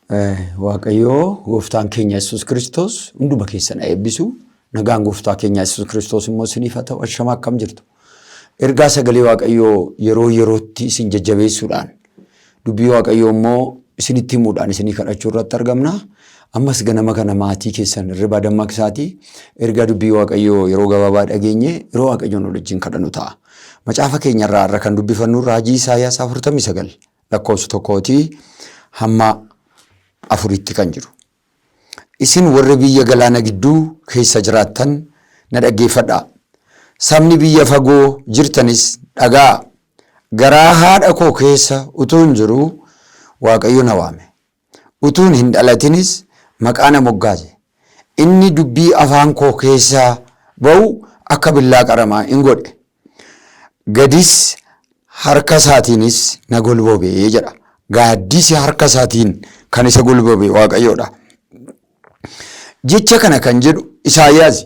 Waaqayyoo gooftaan keenya Yesuus Kiristoos hunduma keessan eebbisu. Nagaan gooftaa keenya Yesuus Kiristoos immoo isiniif haa ta'u. Ashama akkam jirtu. Ergaa sagalee Waaqayyoo yeroo yerootti isin jajjabeessuudhaan dubbii Waaqayyoo immoo isinitti himuudhaan isinii kadhachuu irratti argamna. Ammas ganama kana maatii keessan irriba dammaqsaatii ergaa dubbii Waaqayyoo yeroo gabaabaa dhageenye yeroo Waaqayyoon wajjin kadhannu ta'a. Macaafa keenya irraa kan dubbifannu raajii Isaayyaas 49 lakkoofsa 1 hamma 4tti kan jiru. Isin warri biyya galaana gidduu keessa jiraattan na dhaggeeffadhaa. Sabni biyya fagoo jirtanis dhagaa. Garaa haadha koo keessa utuun jiru Waaqayyo na waame. Utuun hin dhalatinis maqaa na moggaase. Inni dubbii afaan koo keessa ba'u akka billaa qaramaa in godhe. Gadis harka isaatiinis na golbobee jedha. Gaaddisi harka isaatiin kan isa golbobe Waaqayyoodha. Jecha kana kan jedhu Isaayyaas.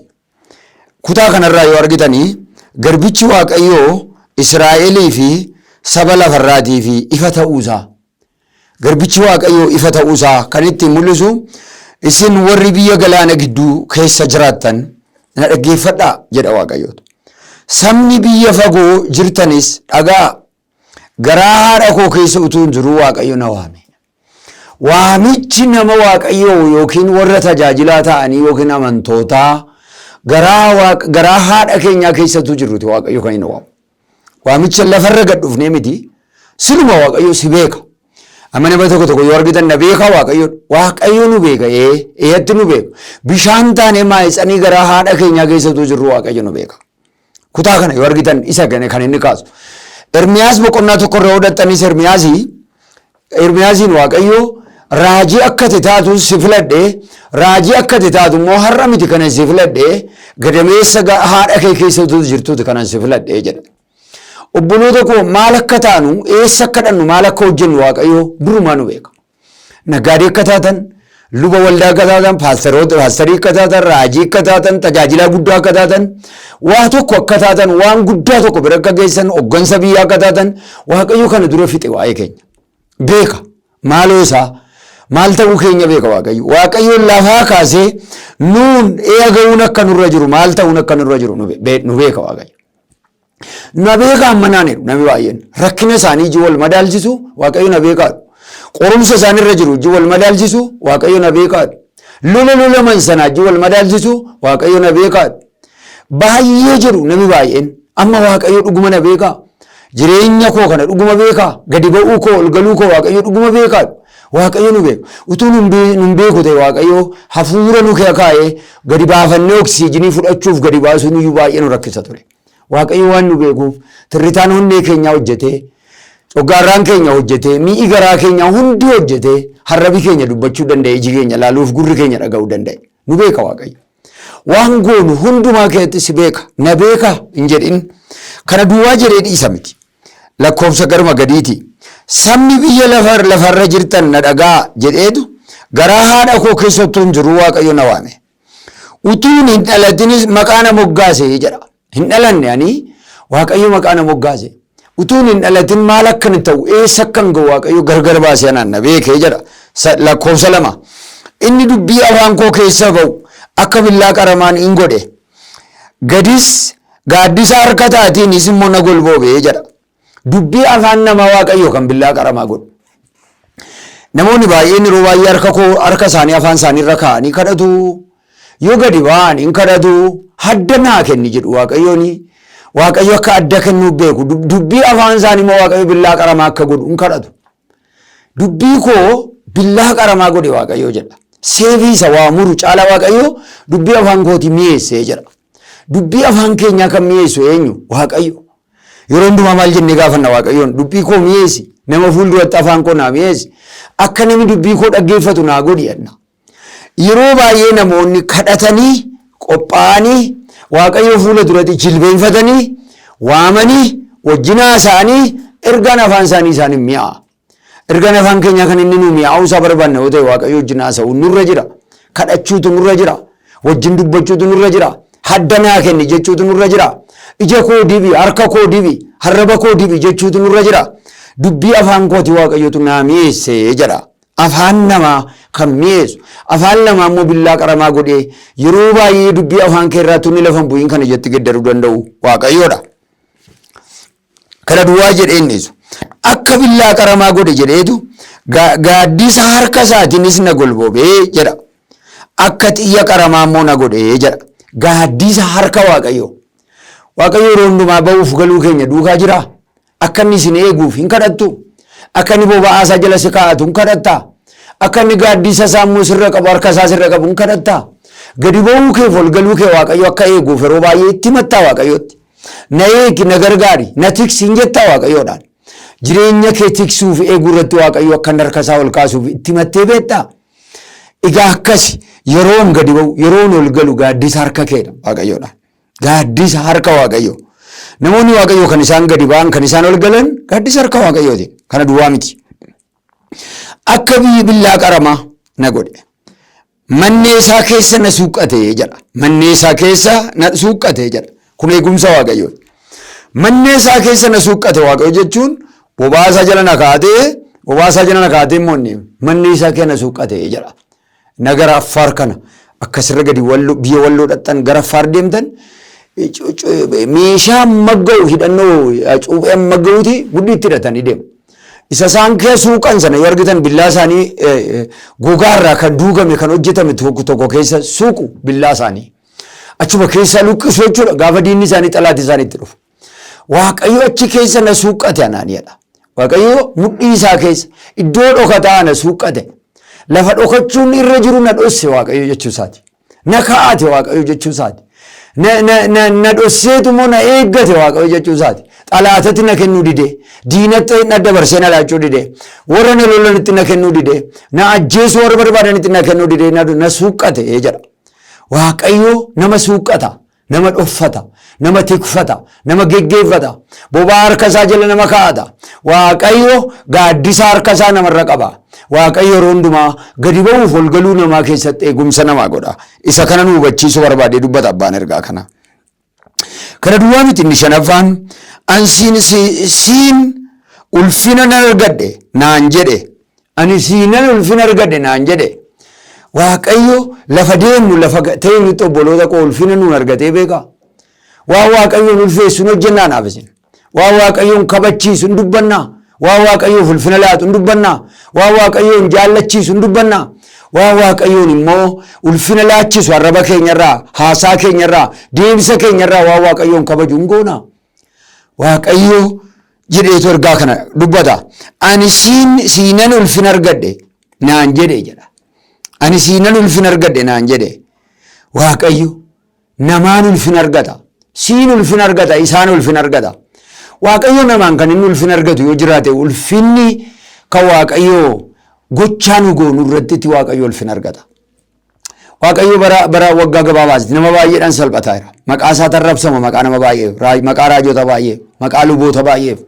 Kutaa kanarraa yoo argitanii garbichi Waaqayyoo Israa'elii fi saba lafarraatii fi ifa ta'uusaa. Garbichi Waaqayyoo ifa ta'uusaa kan ittiin mul'isu isin warri biyya galaana gidduu keessa jiraattan na dhaggeeffadhaa jedha Waaqayyoota. Sabni biyya fagoo jirtanis dhagaa. Garaa haadha koo keessa utuun jiru Waaqayyo na waame. Waamichi nama Waaqayyoo yookiin warra tajaajilaa ta'anii yookiin amantootaa garaa haadha keenyaa keessatu jiruti Waaqayyo kan inni waamu. Waamicha lafarra gad dhufnee miti. Siluma Waaqayyo si beeka. Amma nama tokko yoo argitan na beeka Waaqayyo nu beeka. Eeyyatti nu beeka. Bishaan taanee maayitsanii garaa haadha keenyaa keessatu jiru Waaqayyo nu beeka. Kutaa kana yoo argitan isa kan inni kaasu. Ermiyaas boqonnaa tokkorra odattanis Ermiyaasiin Waaqayyo raajii akka taatu si filadhee raajii akka taatu immoo har'a miti kana si filadhee gadameessa haadha kee keessatti jirtuuti kana si filadhee jedha. Obboloota koo maal akka taanu eessa akka dhannu maal akka hojjennu Waaqayyo durumaa nu beeka. Naggaadee akka taatan luba waldaa akka taatan paastarii akka taatan raajii akka taatan tajaajilaa guddaa akka taatan waa tokko akka taatan waan guddaa tokko bira akka geessan hoggansa biyyaa akka taatan Waaqayyo kana dura fixe waa'ee keenya beeka. Maaloo isaa maal ta'uu keenya beeka Waaqayyo. Waaqayyo lafaa kaasee nuun eegawuun akka nurra jiru maal ta'uun akka nurra jiru nu beeka Waaqayyo. Na beeka ammanaan jedhu namni baay'een rakkina isaanii iji wal madaalchisu Waaqayyo na beekaadhu. Qorumsa isaanirra jiru iji wal madaalchisu Waaqayyo na beekaadhu. Lola sana iji wal madaalchisu Waaqayyo na beekaadhu. Baay'ee jiru namni baay'een amma Waaqayyo dhuguma na beekaa. Jireenya koo kana dhuguma beekaa. Gadi ba'uu koo ol galuu koo Waaqayyo dhuguma beekaadhu. Waaqayyo nu beeka. Utuu nun beeku ta'e Waaqayyo hafuura nu kaa'ee gadi baafannee oksiijinii fudhachuuf gadi baasuun iyyuu baay'ee nu rakkisa ture. Waaqayyo waan nu beekuuf tirritaan hundee keenyaa hojjetee coggaarraan keenya hojjetee mi'i garaa keenya hundi hojjetee harrabi keenya dubbachuu danda'e iji keenya laaluuf gurri keenya dhaga'uu danda'e. Nu beeka Waaqayyo. Waan goonu hundumaa keessatti si beeka. Na beeka hin jedhin kana duwwaa jedhee dhiisa miti. Lakkoofsa garma gadiiti. Sabni biyya lafarra jirtan na dhagaa jedheetu garaa haadha koo keessattuu hin jiru Waaqayyo na waame. Utuun hin dhalatinis maqaa na moggaase jedha. Hin dhalanne ani Waaqayyo maqaa na moggaase. Utuun hin dhalatin maal akkan ta'u eessa akkan ga'u Waaqayyo gargar baasee anaan na beekee jedha. Lakkoofsa 2. Inni dubbii afaan koo keessa ba'u akka billaa qaramaan in godhe. Gadis gaaddisa harka taatiinis immoo na golboobee jedha. Dubbii afaan nama Waaqayyo kan billaa qaramaa godhu. Namoonni baay'een yeroo baay'ee harka isaanii afaan isaanii irra kaa'anii kadhatu. Yoo gadi ba'an hin kadhatu. Hadda naa kenni jedhu Waaqayyooni. Waaqayyo akka adda kennuuf beeku. Dubbii afaan isaanii immoo Waaqayyo billaa qaramaa akka godhu hin kadhatu. Dubbii koo billaa qaramaa godhe Waaqayyo jedha. Seefii isa waa muru caala Waaqayyo dubbii afaan kooti mi'eessee jedha. Dubbii afaan keenyaa kan mi'eessu eenyu? Waaqayyo. Yeroo hundumaa maal jennee gaafanna Waaqayyoon dubbii koo mi'eessi. Nama fuulduratti afaan koo naa mi'eessi. Akka namni dubbii koo dhaggeeffatu naa godhi jenna. Yeroo baay'ee namoonni kadhatanii qophaa'anii Waaqayyo fuula duratti jilbeenfatanii waamanii wajjinaa isaanii ergaan afaan isaanii isaanii mi'aa. Ergaan afaan keenyaa kan inni nu mi'aa'uu isaa barbaanna yoo ta'e Waaqayyo wajjinaa isa'u nurra jira. Kadhachuutu nurra jira. Wajjin dubbachuutu nurra jira. Hadda naa kenni jechuutu nurra jira. Ija koo dibi, harka koo dibi, harraba koo dibi jechuutu nurra jira. Dubbii afaan kooti Waaqayyotu naa mi'eesse jedha. afaan namaa kan mi'eessu afaan namaa immoo billaa qaramaa godhee yeroo baay'ee dubbii afaan kee irraa tunni lafa hin bu'iin kana jetti geddaruu danda'u Waaqayyoodha. Kana duwwaa jedhee innisu akka billaa qaramaa godhe jedheetu gaaddisa harka isaatiinis na golbobee jedha. Akka xiyya qaramaa immoo na godhee jedha. Gaaddisa harka Waaqayyoo. Waaqayyo yeroo hundumaa ba'uuf galuu keenya duukaa jira. Akka inni isin eeguuf hin kadhattu. Akka inni boba'aa isaa jala si kaa'atu hin kadhattaa. Akka inni gaaddisa isaa immoo sirra qabu harka isaa sirra qabu hin kadhattaa. Gadi ba'uu keef ol galuu kee Waaqayyo akka eeguuf yeroo baay'ee itti himattaa Waaqayyootti. Na eegi na gargaari na tiksi hin jettaa Waaqayyoodhaan. Jireenya kee tiksuuf eeguu irratti Waaqayyo akka harka isaa ol kaasuuf itti himattee beektaa. Egaa akkasi yeroon gadi ba'u yeroon ol galu gaaddisa harka keedha Waaqayyoodhaan. Gaaddisa harka Waaqayyo. Namoonni Waaqayyo kan isaan gadi ba'an kan isaan ol galan gaaddisa harka Waaqayyooti. Kana duwwaa miti. Akka billaa qaramaa na godhe. Mannee isaa keessa na suuqqate jedha. Mannee isaa keessa na suuqqate jedha. Kun eegumsa Waaqayyooti. Mannee isaa keessa na suuqqate Waaqayyo jechuun bobaasaa jala na kaatee immoo mannee isaa keessa na suuqqate jedha. Nagara Affaar kana akkasirra gadi biyya Walloo dhaqxan gara Affaar deemtan meeshaa magga'u hidhannoo cuuphee magga'uuti guddiitti hidhatanii deemu. Isa isaan kee suuqan sana yoo argitan billaa isaanii gogaarraa kan duugame kan hojjetame tokko keessa suuqu billaa isaanii. Achuma keessaa luqqisu jechuudha gaafa diinni isaanii xalaati isaaniitti dhufu. Waaqayyo achi keessa na suuqqate anaanidha. Waaqayyo mudhii isaa keessa iddoo dhokataa na suuqqate. Lafa dhokachuun irra jiru na dhosse Waaqayyo jechuusaati. Na kaa'ate Waaqayyo jechuusaati. Na dhosseetu moo na eeggate Waaqayyo jechuusaati. Xalaatatti na kennuu didee. Diinatti na dabarsee na laachuu didee. Warra na lolanitti na kennuu didee. Na ajjeesu warra barbaadanitti na kennuu didee na suuqqate jedha. Waaqayyo nama suuqqata. Nama dhoffata. Nama tikfata. Nama geggeeffata. Bobaa harka isaa jala nama kaa'ata. Waaqayyo gaaddisa harka isaa namarra qaba. Waaqayyo yeroo hundumaa gadi ba'uuf ol galuu namaa keessatti eegumsa namaa godha. Isa kana nu hubachiisuu barbaadee dubbata abbaan ergaa kana. Kana duwwaa miti inni shanaffaan siin ulfina nan argadhe naan jedhe. Ani siinan ulfina argadhe naan jedhe. Waaqayyo lafa deemnu lafa teenyutti obboloota koo ulfina nuun argatee beekaa. Waa Waaqayyoon ulfeessuun hojjennaa naaf isin. Waa Waaqayyoon kabachiisu hin dubbannaa. Waa Waaqayyoof ulfina laatu hin dubbannaa. Waa Waaqayyoon jaallachiisu hin dubbannaa. Waa Waaqayyoon immoo ulfina laachisu arraba keenyarraa, haasaa keenyarraa, deemsa keenyarraa waa Waaqayyoon kabaju hin goonaa. Waaqayyo jedheetu ergaa kana dubbata. Ani siinan ulfina argadhe naan jedhe jedha. Ani siinan ulfina argadhe naan jedhe. Waaqayyo namaan ulfina argata. Siin ulfina argata, isaan ulfina argata. Waaqayyo namaan kan inni ulfina argatu yoo jiraate ulfinni kan Waaqayyo gochaa nu goonu irratti Waaqayyo ulfina argata. Waaqayyo bara waggaa gabaabaatti nama baay'eedhaan salphataa jira. Maqaa isaa tarrabsama maqaa nama baay'eef, maqaa raajota baay'eef, maqaa luboota baay'eef,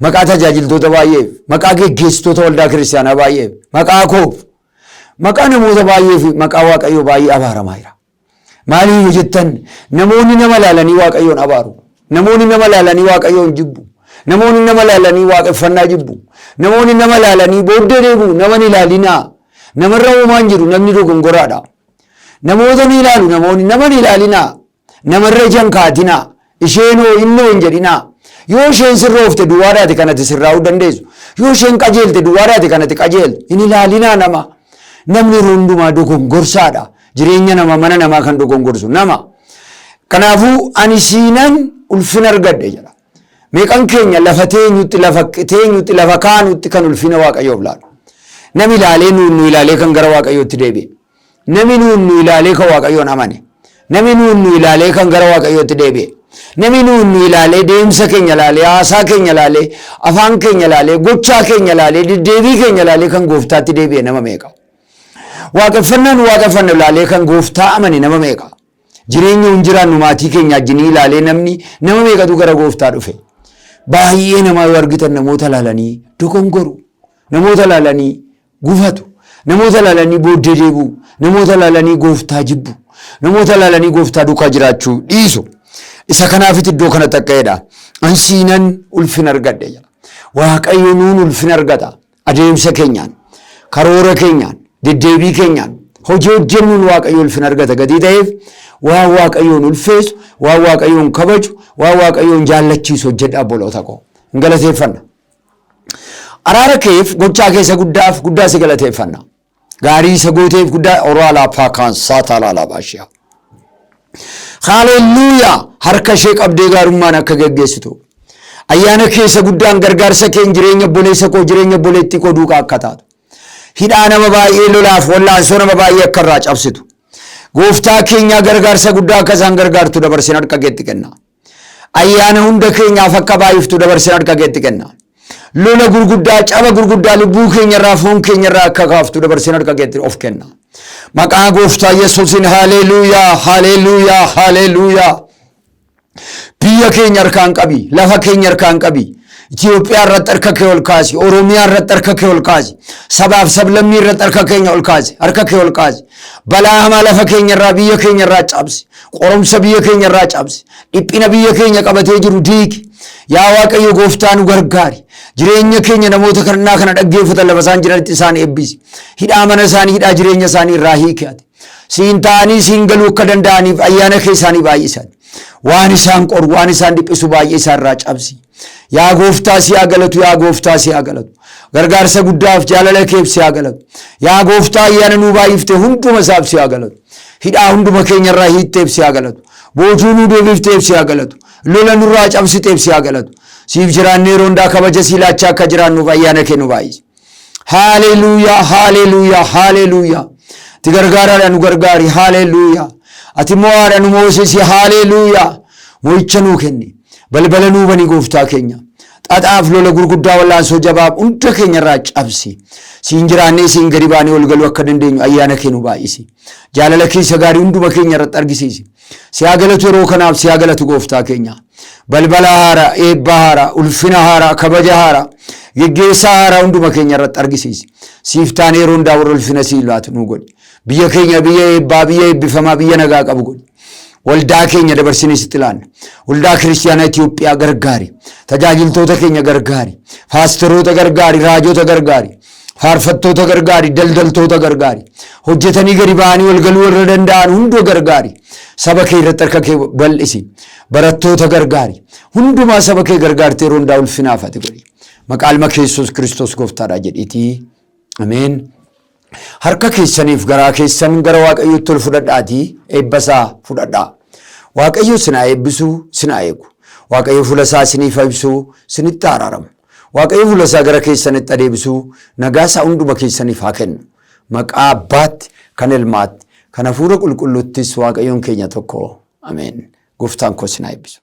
maqaa tajaajiltoota baay'eef, maqaa geggeessitoota waldaa kiristaanaa baay'eef, maqaa koof, maqaa namoota baay'eef maqaa Waaqayyo baay'ee abaaramaa jira. Maaliif jettan namoonni nama laalanii Waaqayyoon abaaru. Namoonni nama laalanii Waaqayyoon jibbu. Namoonni nama laalanii waaqeffannaa jibbu. Namoonni nama laalanii booddee deebi'u nama ni ilaalinaa. Namarra uumaan jiru namni dogongoraadha. Namoota ni ilaalu namoonni nama ni ilaalinaa. Namarra ijaan kaatinaa. Isheenoo innoo hin jedhinaa. Yoo isheen sirroofte duwwaadhaati kanatti sirraa'uu dandeessu. Yoo isheen qajeelte duwwaadhaati kanatti qajeeltu. Hin ilaalinaa nama. Namni hundumaa dogongorsaadha. Jireenya nama mana namaa kan dogongorsu nama. Kanaafuu ani siinan ulfina argadhe jedha. Meeqan keenya lafa teenyutti lafa kaanutti kan ulfina Waaqayyoof laalu. Nami ilaalee nu ilaalee kan gara Waaqayyootti deebi'e. Nami nu ilaalee kan Waaqayyoon amane. Nami nu ilaalee kan gara Waaqayyootti deebi'e. Nami nu ilaalee deemsa keenya ilaalee, haasaa keenya ilaalee, afaan keenya ilaalee, gochaa keenya ilaalee, deddeebii keenya ilaalee kan Gooftaatti deebi'e nama meeqa. Waaqeffannaan waaqeffannu ilaalee kan Gooftaa amane nama meeqa. Jireenya hin jiraannu maatii keenya ajjinii ilaalee nama meeqatu gara Gooftaa dhufe. Baay'ee nama yoo argitan namoota laalanii dogongoru. Namoota laalanii gufatu. Namoota laalanii booddee deebi'u. Namoota laalanii Gooftaa jibbu. Namoota laalanii Gooftaa duukaa jiraachuu dhiisu. Isa kanaafit iddoo kanatti akka'edha. Ani siinan ulfina argadhe jedha. Waaqayyo nuun ulfina argata. Adeemsa keenyaan. karoora keenyaan deddeebii keenyaan hojii hojjennuun waaqayyo ulfina argata gatii ta'eef waan waaqayyoon ulfeessu waan waaqayyoon kabaju waan waaqayyoon jaallachiisu hojjedha obboloota koo hin galateeffanna. Araara keef gochaa keessa guddaa si galateeffanna. Gaarii isa gooteef guddaa oraa laafaa kan saataa laabashiyaa. Haaleluyyaa harka ishee qabdee gaarummaan akka geggeessitu. Ayyaana keessa guddaan gargaarsa keen jireenya obboleessa koo jireenya obboleettii koo duukaa akka taatu. Hidhaa nama baay'ee lolaaf wallaansoo nama baay'ee akka irraa cabsitu. Gooftaa keenya gargaarsa guddaa akka isaan gargaartu dabarsin harka keetti kenna. Ayyaana hunda keenyaaf akka baay'iftu dabarsin harka keetti kenna. Lola gurguddaa caba gurguddaa lubbuu keenyarraa foon keenyarraa akka kaaftu dabarsin harka keetti of kenna. Maqaa gooftaa Yesuusin haaleluyyaa haaleluyyaa haaleluyyaa. Biyya keenya harkaan qabi, lafa keenya harkaan qabi. Itoophiyaa irratti harka kee ol kaasi, Oromiyaa irratti harka kee ol kaasi, sabaaf sablammii irratti harka keenya ol kaasi, harka kee ol kaasi. Balaa hamaa lafa keenya irraa biyya keenya irraa cabsi, qoromsa biyya keenya irraa cabsi, dhiphina biyya keenya qabatee jiru diigi. Yaa Waaqayyo gooftaa nu gargaari. Jireenya keenya namoota kannaa kana dhaggeeffatan lafa isaan jiranitti isaan eebbisi. Hidhaa mana isaanii hidhaa jireenya isaanii irraa hiiki ati. Siin ta'anii siin galuu akka danda'aniif ayyaana kee isaanii baay'isan. Waan isaan qoru waan isaan dhiphisu baay'ee isaan irraa cabsi. Yaa gooftaa si haa galatu, yaa gooftaa si haa galatu. Gargaarsa guddaaf jaalala keef si haa galatu. Yaa gooftaa ayyaana nuu baay'ifte hunduma isaaf si haa galatu. Hidhaa hunduma keenya irraa hiitteef si haa galatu. Boojuu nuu deebifteef si haa galatu. Lola nurraa cabsiteef si haa galatu. Siif jiraannee rondaa kabaja si laachaa akka jiraannuuf ayyaana kee nu baay'isi. Haaleluyyaa haaleluyyaa haaleluyyaa. Ati gargaaraadha nu gargaari haaleluyyaa. Ati mo'aadha nu moosisi haaleluyyaa. Mo'icha nuu kenni. Balbala nuu bani gooftaa keenya. Xaxaaf lola gurguddaa wallaansoo jabaaf hunda keenya irraa cabsi. Siin jiraannee siin gadi baanee ol galuu akka dandeenyu ayyaana kee nu baay'isi. Jaalala keessa gaarii hunduma keenya irratti argisiisi. Si haa galatu yeroo kanaaf si haa galatu gooftaa keenya. Balbala haaraa, eebba haaraa, ulfina haaraa, kabaja haaraa, geggeessaa haaraa hunduma keenya irratti argisiisi. Siif taanee yeroo hundaa warra ulfina sii laatu nu godhi. Biyya keenya biyya eebbaa, biyya eebbifamaa, biyya nagaa qabu godhi. Waldaa keenya dabarsinee sitti laanna. Waldaa kiristaanaa Itoophiyaa gargaari. Tajaajiltoota keenya gargaari. Paasteroota gargaari, raajota gargaari. Faarfattoota gargaari, daldaltoota gargaari. Hojjetanii gadi ba'anii wal galuu warra danda'an hunda gargaari. Saba kee irratti harka kee bal'isi. Barattoota gargaari. Hundumaa saba kee gargaartee yeroo hundaa ulfinaaf ati godhi. Maqaa ilma Yesuus Kiristoos gooftaadha jedhiitii. Ameen. Harka keessaniif garaa keessan gara Waaqayyootti ol fudhadhaatii eebbasaa fudhadhaa. Waaqayyo sinaa eebbisuu sinaa eegu. Waaqayyo fuula isaa isiniif ibsuu isinitti araaramu. Waaqayyo fuula isaa gara keessanitti adeebisuu nagaa isaa hunduma keessaniif haa kennu. Maqaa Abbaatti kan Ilmaatti kan Hafuura Qulqulluuttis Waaqayyoon keenya tokko. Ameen. Gooftaan koo sinaa eebbisu.